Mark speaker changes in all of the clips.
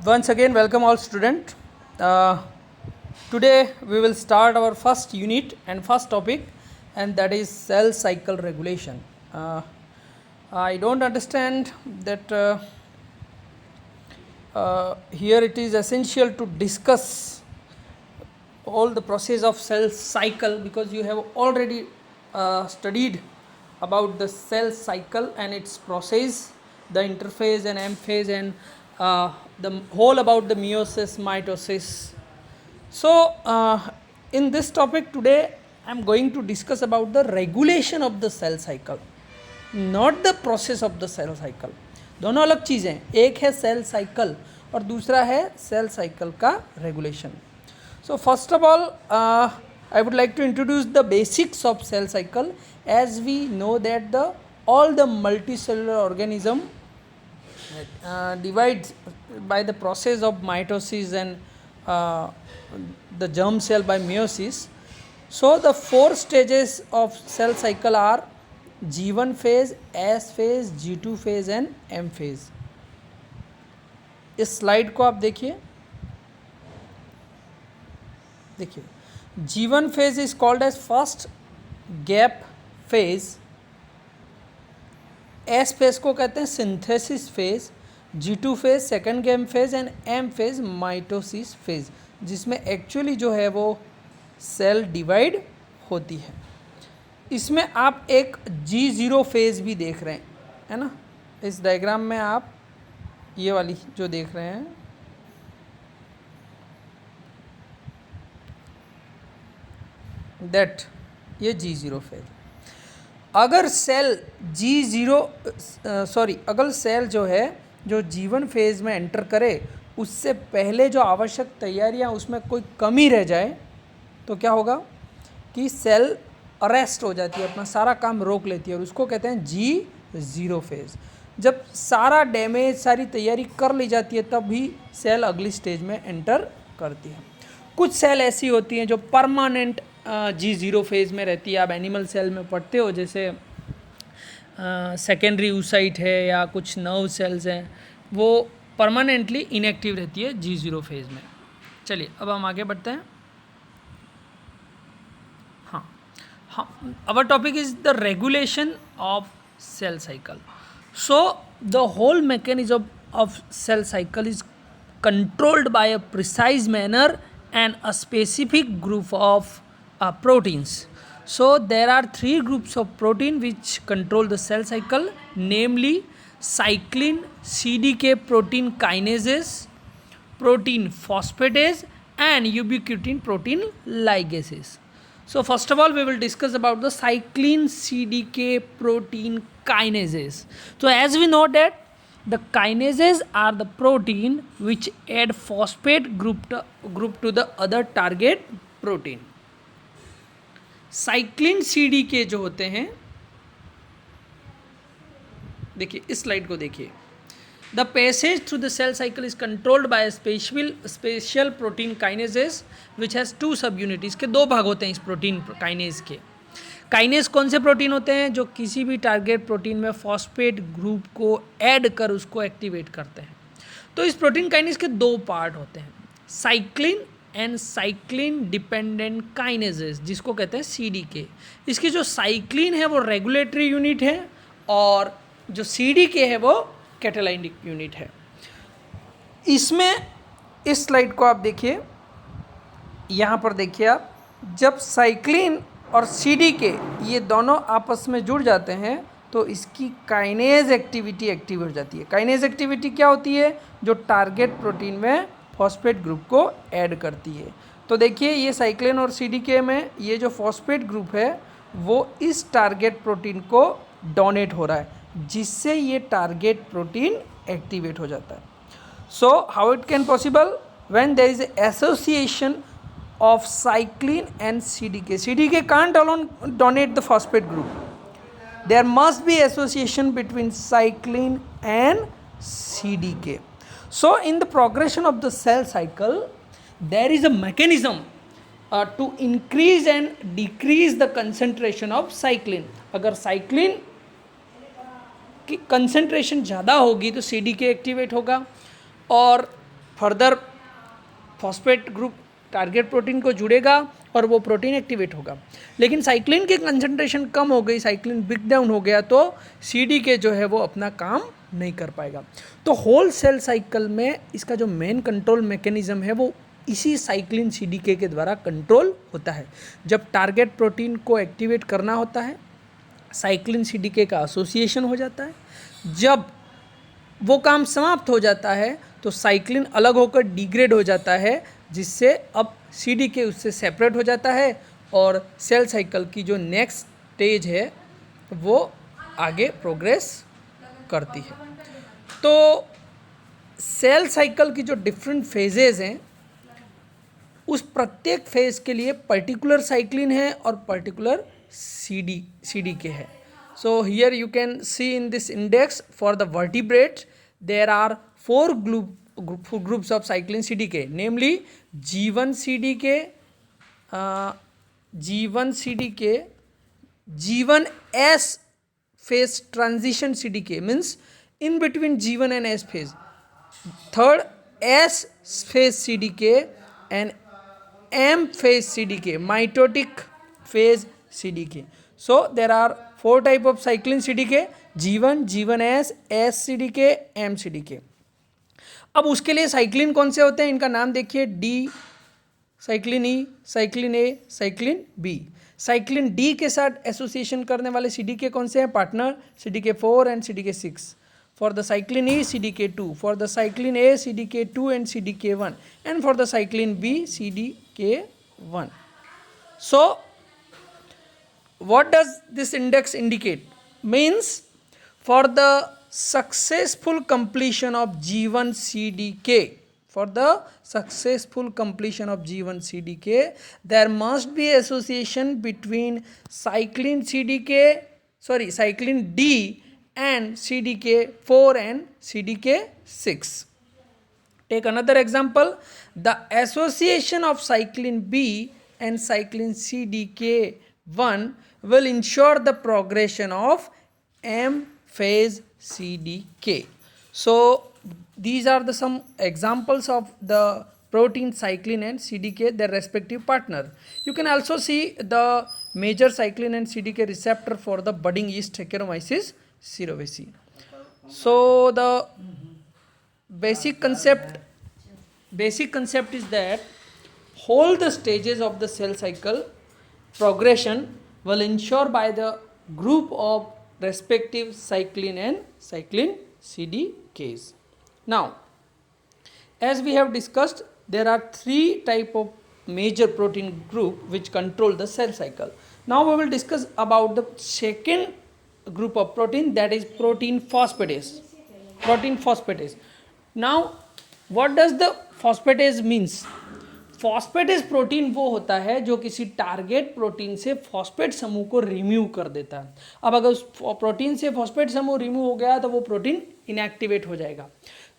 Speaker 1: Once again, welcome all student. Today we will start our first unit and first topic, and that is cell cycle regulation. I don't understand that here it is essential to discuss all the process of cell cycle, because you have already studied about the cell cycle and its process, the interphase and M phase, and the whole about the meiosis, mitosis. So in this topic today I am going to discuss about the regulation of the cell cycle, not the process of the cell cycle. दोनों अलग चीज़ें हैं, एक है cell cycle और दूसरा है cell cycle का regulation. So first of all, I would like to introduce the basics of cell cycle. As we know that all the multicellular organism divides by the process of mitosis and the germ cell by meiosis. So the four stages of cell cycle are G1 phase, S phase, G2 phase and M phase. इस slide को आप देखिए G1 phase is called as first gap phase, S phase को कहते हैं synthesis phase, G2 phase second gap phase and M phase mitosis phase, जिसमें actually जो है वो सेल डिवाइड होती है. इसमें आप एक G0 फेज़ भी देख रहे हैं, है ना. इस डायग्राम में आप ये वाली जो देख रहे हैं, दैट ये G0 फेज. अगर सेल अगर सेल जो है जो G1 फेज़ में एंटर करे, उससे पहले जो आवश्यक तैयारियां उसमें कोई कमी रह जाए तो क्या होगा कि सेल अरेस्ट हो जाती है, अपना सारा काम रोक लेती है, और उसको कहते हैं G0 फेज़. जब सारा डैमेज, सारी तैयारी कर ली जाती है, तब भी सेल अगली स्टेज में एंटर करती है. कुछ सेल ऐसी होती हैं जो परमानेंट G0 फेज़ में रहती है. आप एनिमल सेल में पढ़ते हो, जैसे सेकेंडरी oocyte है या कुछ नर्व सेल्स हैं, वो परमानेंटली इनएक्टिव रहती है G0 फेज़ में. चलिए अब हम आगे बढ़ते हैं. Our topic is the regulation of cell cycle. So the whole mechanism of cell cycle is controlled by a precise manner and a specific group of proteins. So there are three groups of protein which control the cell cycle, namely cyclin, CDK protein kinases, protein phosphatase and ubiquitin protein ligases. So first of all we will discuss about the cyclin CDK protein kinases. So as we know that the kinases are the protein which add phosphate group to the other target protein. cyclin CDK जो होते हैं, देखिए इस slide को देखिए. The passage through the cell cycle is controlled by a special protein kinases which has two subunits. इसके दो भाग होते हैं इस प्रोटीन काइनेज के. काइनेज कौन से प्रोटीन होते हैं? जो किसी भी टारगेट प्रोटीन में फॉस्फेट ग्रुप को ऐड कर उसको एक्टिवेट करते हैं. तो इस प्रोटीन काइनेज के दो पार्ट होते हैं, cyclin and cyclin dependent kinases, जिसको कहते हैं CDK. इसकी जो साइक्लिन है वो रेगुलेटरी यूनिट है और जो CDK है वो कैटालाइटिक यूनिट है. इसमें इस स्लाइड को आप देखिए, यहाँ पर देखिए आप, जब साइक्लिन और CDK ये दोनों आपस में जुड़ जाते हैं तो इसकी काइनेज एक्टिविटी एक्टिव हो जाती है. काइनेज एक्टिविटी क्या होती है? जो टारगेट प्रोटीन में फॉस्फेट ग्रुप को ऐड करती है. तो देखिए ये साइक्लिन और CDK में ये जो फॉस्फेट ग्रुप है वो इस टारगेट प्रोटीन को डोनेट हो रहा है, जिससे ये टारगेट प्रोटीन एक्टिवेट हो जाता है. So how it can possible? When there is association of cyclin and CDK. CDK can't alone donate the phosphate group. There must be association between cyclin and CDK. So in the progression of the cell cycle, there is a mechanism to increase and decrease the concentration of cyclin. अगर cyclin की concentration ज़्यादा होगी तो CDK activate होगा, और further phosphate group target protein को जुड़ेगा और वो प्रोटीन एक्टिवेट होगा। लेकिन साइक्लिन की कंसंट्रेशन कम हो गई, साइक्लिन ब्रेक डाउन हो गया, तो सीडीके जो है वो अपना काम नहीं कर पाएगा। तो होल सेल साइकिल में इसका जो मेन कंट्रोल मैकेनिज्म है वो इसी साइक्लिन सीडीके के द्वारा कंट्रोल होता है। जब टारगेट प्रोटीन को एक्टिवेट करना होता है, साइक्लिन सीडीके का एसोसिएशन हो जाता है। जब वो काम समाप्त हो जाता है तो साइक्लिन अलग होकर डिग्रेड हो जाता है, जिससे अब सीडीके उससे सेपरेट हो जाता है और सेल साइकिल की जो नेक्स्ट स्टेज है वो आगे प्रोग्रेस करती है। तो सेल साइकिल की जो डिफरेंट फेजेस हैं, उस प्रत्येक फेज के लिए पर्टिकुलर साइक्लिन है और पर्टिकुलर सीडीके है। So here you can see in this index for the vertebrates there are four groups of cyclin CDK, namely G1 CDK, G1 CDK, G1S phase transition CDK, means in between G1 and S phase, third S phase CDK and M phase CDK, mitotic phase CDK. So there are four type of cyclin CDK, G1, G1S, S CDK, M CDK. अब उसके लिए cyclin कौन से होते हैं, इनका नाम देखिए, D cyclin, E cyclin, A cyclin, B. Cyclin D के साथ एसोसिएशन करने वाले सीडीके कौन से हैं, partner CDK4 and CDK6। For the cyclin E CDK2, for the cyclin A CDK2 and CDK1, and for the cyclin B CDK1। So what does this index indicate? Means for the successful completion of G1 CDK, for the successful completion of G1 CDK, there must be association between cyclin D and CDK4 and CDK6. Take another example. The association of cyclin B and cyclin CDK1 will ensure the progression of M phase CDK. So these are the some examples of the protein cyclin and CDK, their respective partner. You can also see the major cyclin and CDK receptor for the budding yeast Saccharomyces cerevisiae. So the basic concept is that all the stages of the cell cycle progression will ensure by the group of respective cyclin and cyclin CDKs. Now, as we have discussed, there are three type of major protein group which control the cell cycle. Now we will discuss about the second group of protein, that is protein phosphatase. Now what does the phosphatase means? Phosphatase protein वो होता है जो किसी target protein से phosphate समूह को remove कर देता है। अब अगर उस प्रोटीन से फॉस्फेट समूह रिमूव हो गया तो वो प्रोटीन इनएक्टिवेट हो जाएगा।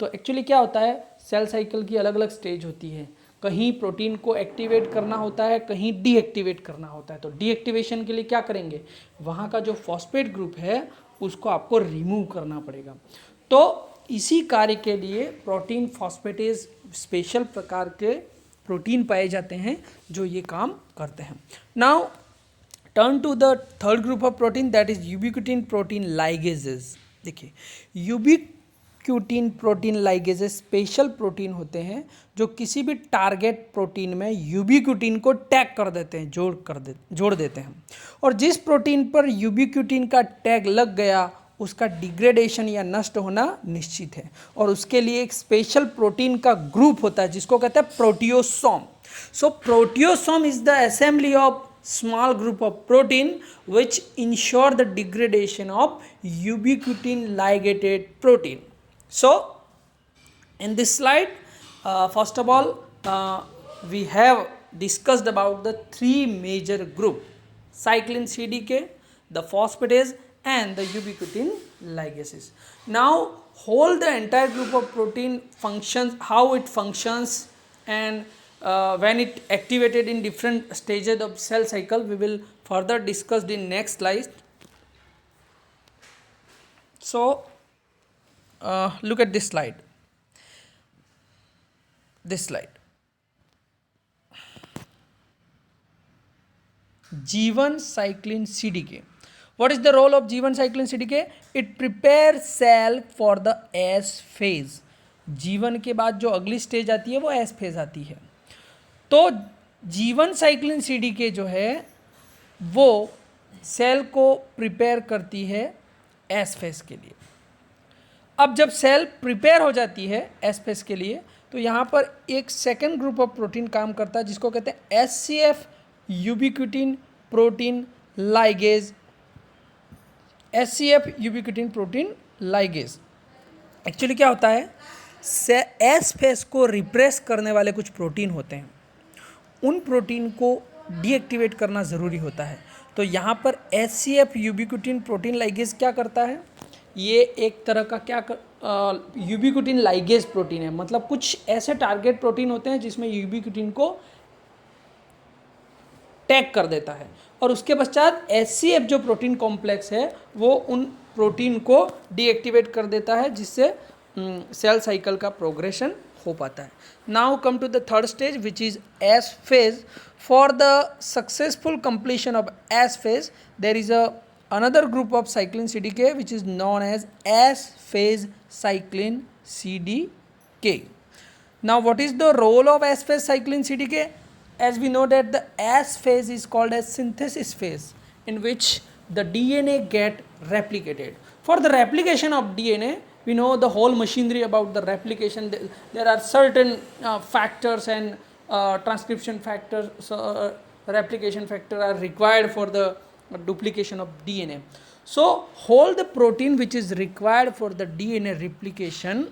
Speaker 1: तो एक्चुअली क्या होता है, सेल साइकिल की अलग अलग स्टेज होती है, कहीं प्रोटीन को एक्टिवेट करना होता है, कहीं डीएक्टिवेट करना होता है। तो डीएक्टिवेशन के लिए क्या करेंगे, वहाँ का जो फॉस्फेट ग्रुप है उसको आपको रिमूव करना पड़ेगा। तो इसी कार्य के लिए प्रोटीन फॉस्फेटेज स्पेशल प्रकार के प्रोटीन पाए जाते हैं जो ये काम करते हैं। Now turn to the third group of protein, that is ubiquitin protein ligases. देखिए, ubiquitin protein ligases special protein होते हैं जो किसी भी टारगेट प्रोटीन में यूबिक्विटिन को टैग कर देते हैं, जोड़ देते हैं। और जिस प्रोटीन पर यूबिक्विटिन का टैग लग गया उसका डिग्रेडेशन या नष्ट होना निश्चित है, और उसके लिए एक स्पेशल प्रोटीन का ग्रुप होता है जिसको कहते हैं proteasome. So proteasome is the assembly of small group of protein which ensure the degradation of ubiquitin ligated protein. So in this slide, first of all, we have discussed about the three major group: cyclin CDK, the phosphatase, and the ubiquitin ligases. Now whole the entire group of protein functions, how it functions, and when it activated in different stages of cell cycle, we will further discuss in next slide. So look at this slide. this slide. G1 cyclin CDK. What is the role of G1 cyclin CDK? It prepares cell for the S phase. G1 के बाद जो अगली stage आती है वो S phase आती है. तो G1 cyclin CDK जो है वो सेल को प्रिपेयर करती है S फेज के लिए. अब जब सेल प्रिपेयर हो जाती है S फेज के लिए तो यहाँ पर एक सेकेंड ग्रुप ऑफ प्रोटीन काम करता है जिसको कहते हैं SCF ubiquitin protein ligase. SCF ubiquitin protein ligase actually क्या होता है, एस फेज को रिप्रेस करने वाले कुछ प्रोटीन होते हैं, उन प्रोटीन को डीएक्टिवेट करना ज़रूरी होता है. तो यहाँ पर SCF यूबिक्विटिन प्रोटीन लाइगेज क्या करता है, ये एक तरह का यूबिक्विटिन लाइगेज प्रोटीन है. मतलब कुछ ऐसे टारगेट प्रोटीन होते हैं जिसमें यूबिक्विटिन को टैग कर देता है और उसके पश्चात SCF जो प्रोटीन कॉम्प्लेक्स है वो उन प्रोटीन को डीएक्टिवेट कर देता है जिससे सेल साइकिल का प्रोग्रेशन हो पाता है. Now come to the third stage which is S phase. For the successful completion of S phase there is another group of cyclin CDK which is known as S phase cyclin CDK. Now what is the role of S phase cyclin CDK? As we know that the S phase is called as synthesis phase in which the DNA get replicated. For the replication of DNA, we know the whole machinery about the replication. There are certain factors and transcription factors, replication factor are required for the duplication of DNA. So whole the protein which is required for the DNA replication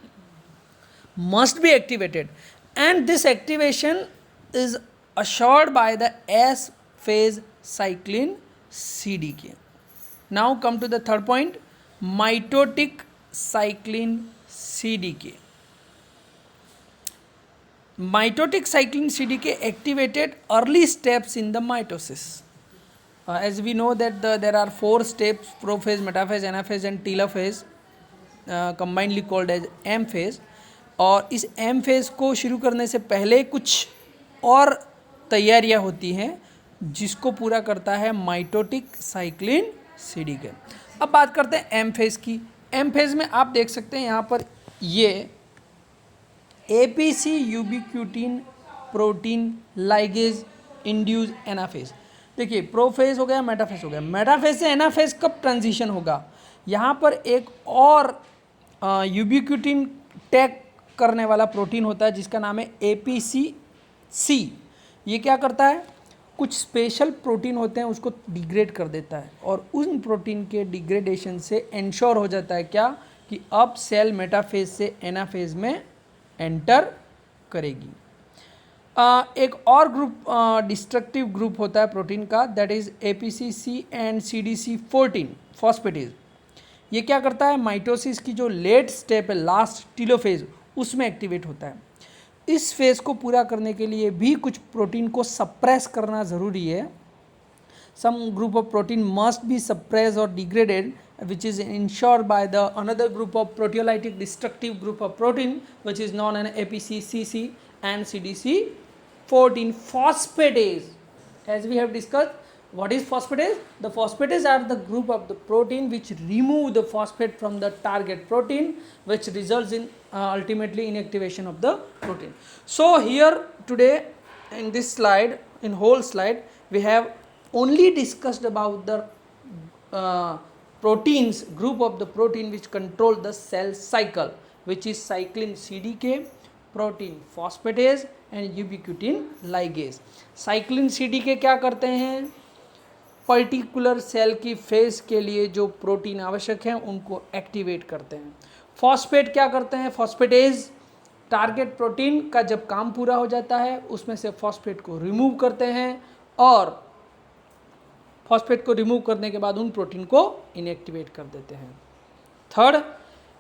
Speaker 1: must be activated, and this activation is assured by the S phase cyclin CDK. Now come to the third point, mitotic cyclin CDK. Mitotic cyclin CDK activated early steps in the mitosis. As we know that there are 4 steps: prophase, metaphase, anaphase and telophase, combinedly called as M phase. और इस M phase को शुरू करने से पहले कुछ और तैयारियां होती हैं जिसको पूरा करता है माइटोटिक साइक्लिन CDK. अब बात करते हैं M phase की. M phase में आप देख सकते हैं यहाँ पर ये APC ubiquitin protein ligase induce anaphase. देखिए प्रोफेज हो गया, मेटाफेज हो गया. मेटाफेज से एनाफेज कब ट्रांजिशन होगा, यहाँ पर एक और यूबिक्विटिन टैग करने वाला प्रोटीन होता है जिसका नाम है APCC. ये क्या करता है, कुछ स्पेशल प्रोटीन होते हैं उसको डिग्रेड कर देता है और उन प्रोटीन के डिग्रेडेशन से इंश्योर हो जाता है क्या कि अब सेल मेटाफेज से एनाफेज में एंटर करेगी. एक और ग्रुप डिस्ट्रक्टिव ग्रुप होता है प्रोटीन का, that is APCC and CDC14 phosphatase. ये क्या करता है, माइटोसिस की जो लेट स्टेप है, लास्ट टीलोफेज, उसमें एक्टिवेट होता है. इस फेज को पूरा करने के लिए भी कुछ प्रोटीन को सप्रेस करना ज़रूरी है. Some group of protein must be suppress और degraded which is ensured by the another group of proteolytic destructive group of protein which is known as APCC and CDC14 phosphatase. As we have discussed, what is phosphatase? The phosphatase are the group of the protein which remove the phosphate from the target protein, which results in ultimately inactivation of the protein. So here today in this slide, in whole slide, we have only discussed about the proteins, group of the protein which control the cell cycle, which is cyclin CDK, protein phosphatase and ubiquitin ligase. cyclin CDK क्या करते हैं, particular cell की phase के लिए जो protein आवश्यक हैं उनको एक्टिवेट करते हैं. फॉस्फेट क्या करते हैं, फॉस्फेटेज टारगेट प्रोटीन का जब काम पूरा हो जाता है उसमें से फॉस्फेट को रिमूव करते हैं और फॉस्फेट को रिमूव करने के बाद उन प्रोटीन को इनएक्टिवेट कर देते हैं. Third,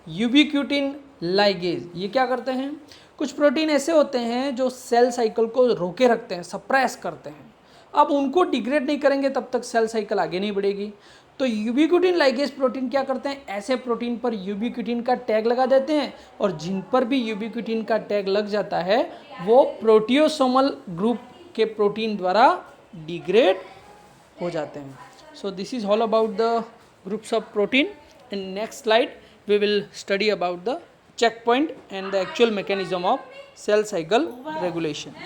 Speaker 1: ubiquitin ligase. ये क्या करते हैं, कुछ प्रोटीन ऐसे होते हैं जो सेल साइकिल को रोके रखते हैं, सप्रेस करते हैं. अब उनको डिग्रेड नहीं करेंगे तब तक सेल साइकिल आगे नहीं बढ़ेगी. तो यूबिक्विटिन लाइगेज प्रोटीन क्या करते हैं, ऐसे प्रोटीन पर यूबिक्विटिन का टैग लगा देते हैं और जिन पर भी यूबिक्विटिन का टैग लग जाता है वो प्रोटियोसोमल ग्रुप के प्रोटीन द्वारा डिग्रेड हो जाते हैं. So this is all about the groups of protein. In next slide we will study about the checkpoint and the actual mechanism of cell cycle regulation.